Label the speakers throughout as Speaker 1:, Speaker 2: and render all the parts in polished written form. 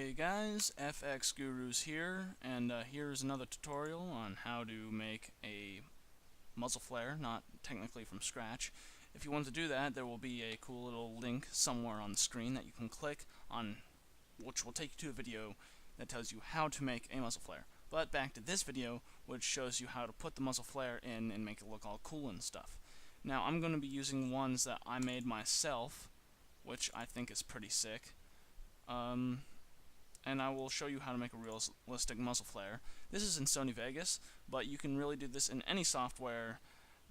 Speaker 1: Hey guys, FX Gurus here, and here's another tutorial on how to make a muzzle flare, not technically from scratch. If you want to do that, there will be a cool little link somewhere on the screen that you can click on, which will take you to a video that tells you how to make a muzzle flare. But back to this video, which shows you how to put the muzzle flare in and make it look all cool and stuff. Now I'm going to be using ones that I made myself, which I think is pretty sick. And I will show you how to make a realistic muzzle flare. This is in Sony Vegas, but you can really do this in any software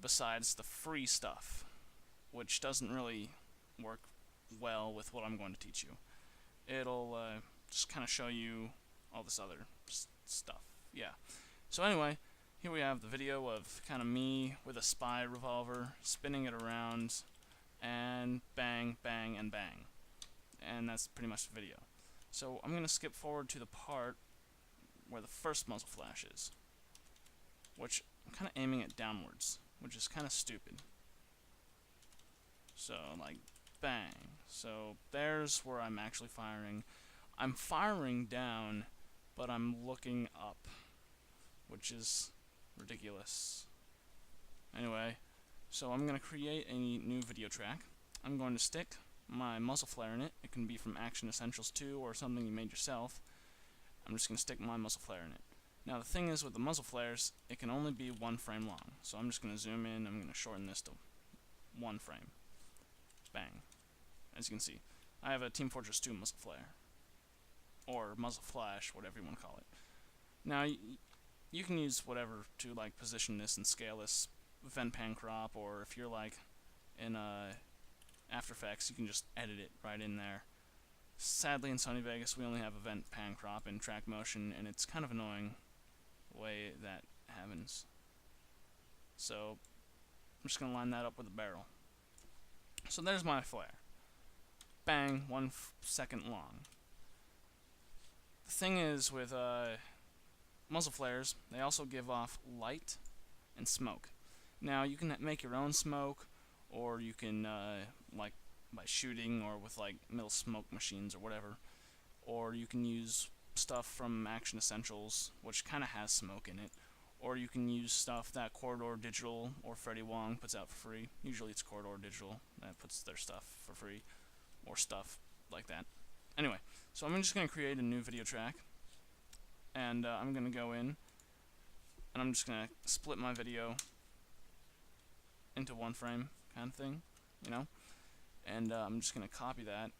Speaker 1: besides the free stuff, which doesn't really work well with what I'm going to teach you. It'll just kind of show you all this other stuff. Yeah. So anyway, here we have the video of kind of me with a spy revolver, spinning it around, and bang, bang, and bang. And that's pretty much the video. So I'm going to skip forward to the part where the first muzzle flash is, which I'm kind of aiming it downwards, which is kind of stupid. So, like, bang. So there's where I'm actually firing. I'm firing down, but I'm looking up, which is ridiculous. Anyway, so I'm going to create a new video track. I'm going to stick my muzzle flare in it. It can be from Action Essentials 2 or something you made yourself. I'm just going to stick my muzzle flare in it. Now the thing is with the muzzle flares, it can only be 1 frame long. So I'm just going to zoom in, I'm going to shorten this to 1 frame. Bang. As you can see, I have a Team Fortress 2 muzzle flare. Or muzzle flash, whatever you want to call it. Now you can use whatever to like position this and scale this, vent pan crop, or if you're like in After Effects, you can just edit it right in there. Sadly, in Sony Vegas, we only have event pan crop in track motion, and it's kind of annoying the way that happens. So I'm just going to line that up with a barrel. So there's my flare. Bang, 1 second long. The thing is with muzzle flares, they also give off light and smoke. Now you can make your own smoke, or you can like by shooting or with like middle smoke machines or whatever, or you can use stuff from Action Essentials, which kind of has smoke in it, or you can use stuff that Corridor Digital or Freddie Wong puts out for free. Usually it's Corridor Digital that puts their stuff for free, or stuff like that. Anyway, so I'm just going to create a new video track, and I'm going to go in, and I'm just going to split my video into 1 frame kind of thing, you know, and I'm just going to copy that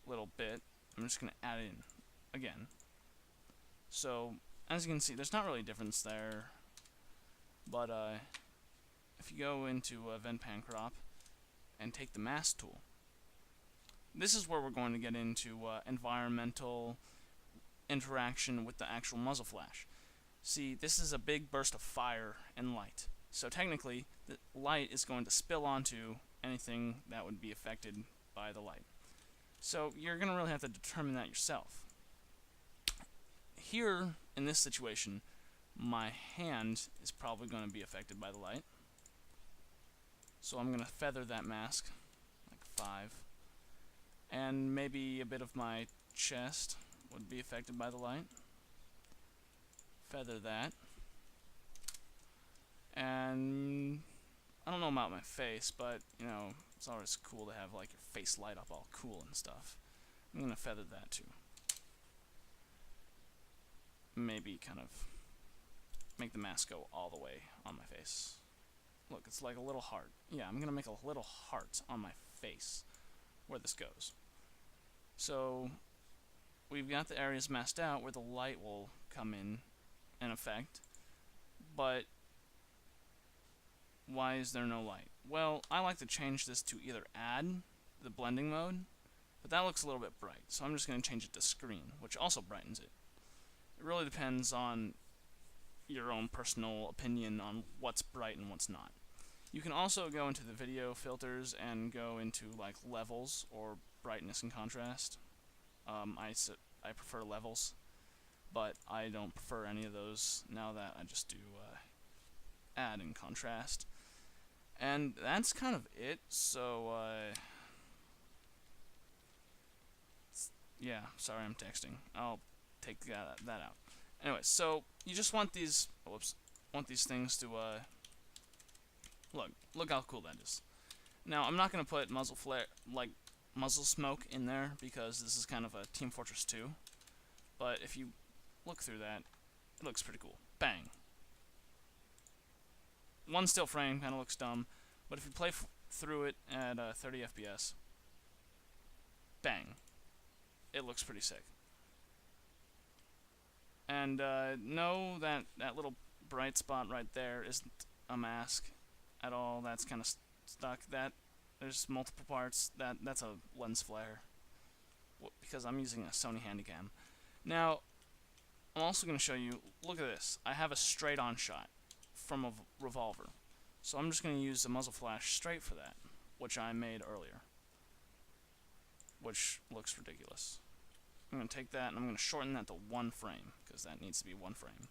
Speaker 1: little bit. I'm just going to add it in again. So as you can see, there's not really a difference there, but if you go into Vent Pan Crop and take the mask tool, this is where we're going to get into environmental interaction with the actual muzzle flash. See, this is a big burst of fire and light. So technically, the light is going to spill onto anything that would be affected by the light. So you're going to really have to determine that yourself. Here, in this situation, my hand is probably going to be affected by the light. So I'm going to feather that mask, like 5. And maybe a bit of my chest would be affected by the light. Feather that. And I don't know about my face, but you know, it's always cool to have like your face light up all cool and stuff. I'm gonna feather that too. Maybe kind of make the mask go all the way on my face. Look, it's like a little heart. Yeah, I'm gonna make a little heart on my face where this goes. So we've got the areas masked out where the light will come in effect, but why is there no light? Well, I like to change this to either add the blending mode, but that looks a little bit bright, so I'm just going to change it to screen, which also brightens it. It really depends on your own personal opinion on what's bright and what's not. You can also go into the video filters and go into like levels or brightness and contrast. I prefer levels, but I don't prefer any of those now that I just do add and contrast. And that's kind of it. So Yeah, sorry, I'm texting. I'll take that out. Anyway, so you just want these, whoops, want these things to, look how cool that is. Now, I'm not going to put muzzle flare, like, muzzle smoke in there, because this is kind of a Team Fortress 2. But if you look through that, it looks pretty cool. Bang. One still frame kind of looks dumb, but if you play through it at 30 FPS, bang. It looks pretty sick. And know that that little bright spot right there isn't a mask at all. That's kind of stuck. There's multiple parts. That's a lens flare, because I'm using a Sony Handycam. Now, I'm also going to show you, look at this. I have a straight-on shot from a revolver. So I'm just going to use the muzzle flash straight for that, which I made earlier, which looks ridiculous. I'm going to take that and I'm going to shorten that to 1 frame, because that needs to be 1 frame.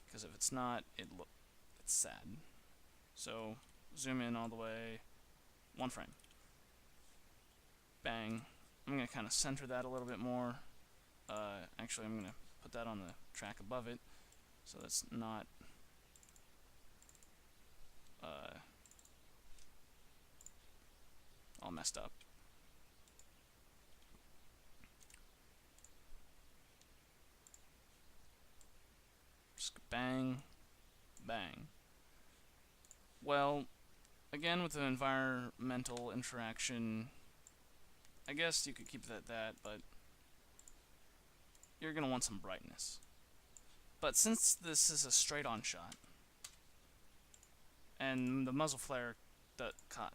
Speaker 1: Because if it's not, it's sad. So, zoom in all the way, 1 frame. Bang. I'm going to kind of center that a little bit more. Actually, I'm going to put that on the track above it, so that's not all messed up. Just bang, bang. Well, again, with the environmental interaction, I guess you could keep it at that, but you're going to want some brightness. But since this is a straight-on shot, and the muzzle flare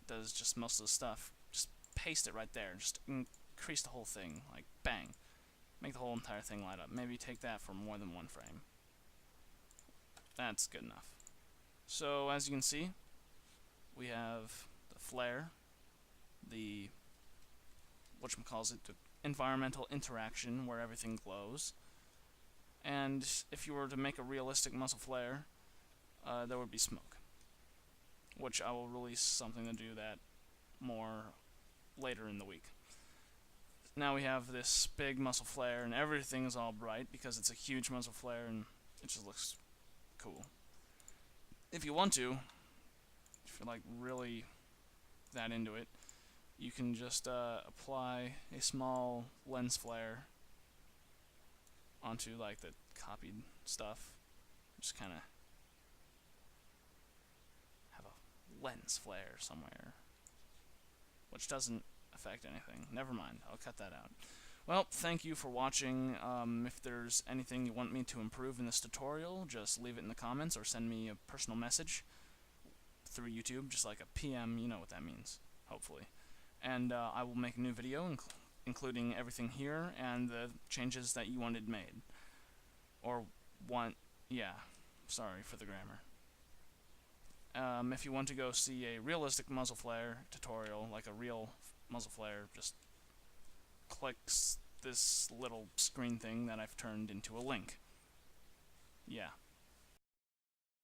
Speaker 1: does just most of the stuff, just paste it right there. Just increase the whole thing, like bang. Make the whole entire thing light up. Maybe take that for more than 1 frame. That's good enough. So as you can see, we have the flare, the whatchamacallit, the environmental interaction where everything glows. And if you were to make a realistic muzzle flare, there would be smoke, which I will release something to do that more later in the week. Now we have this big muzzle flare, and everything is all bright because it's a huge muzzle flare, and it just looks cool. If you want to, if you're like really that into it, you can just apply a small lens flare onto like the copied stuff. Just kind of have a lens flare somewhere, which doesn't affect anything. Never mind, I'll cut that out. Well, thank you for watching. If there's anything you want me to improve in this tutorial, just leave it in the comments or send me a personal message through YouTube, just like a PM, you know what that means, hopefully. And I will make a new video, including everything here and the changes that you wanted made. Or yeah, sorry for the grammar. If you want to go see a realistic muzzle flare tutorial, like a real muzzle flare, just click this little screen thing that I've turned into a link. Yeah.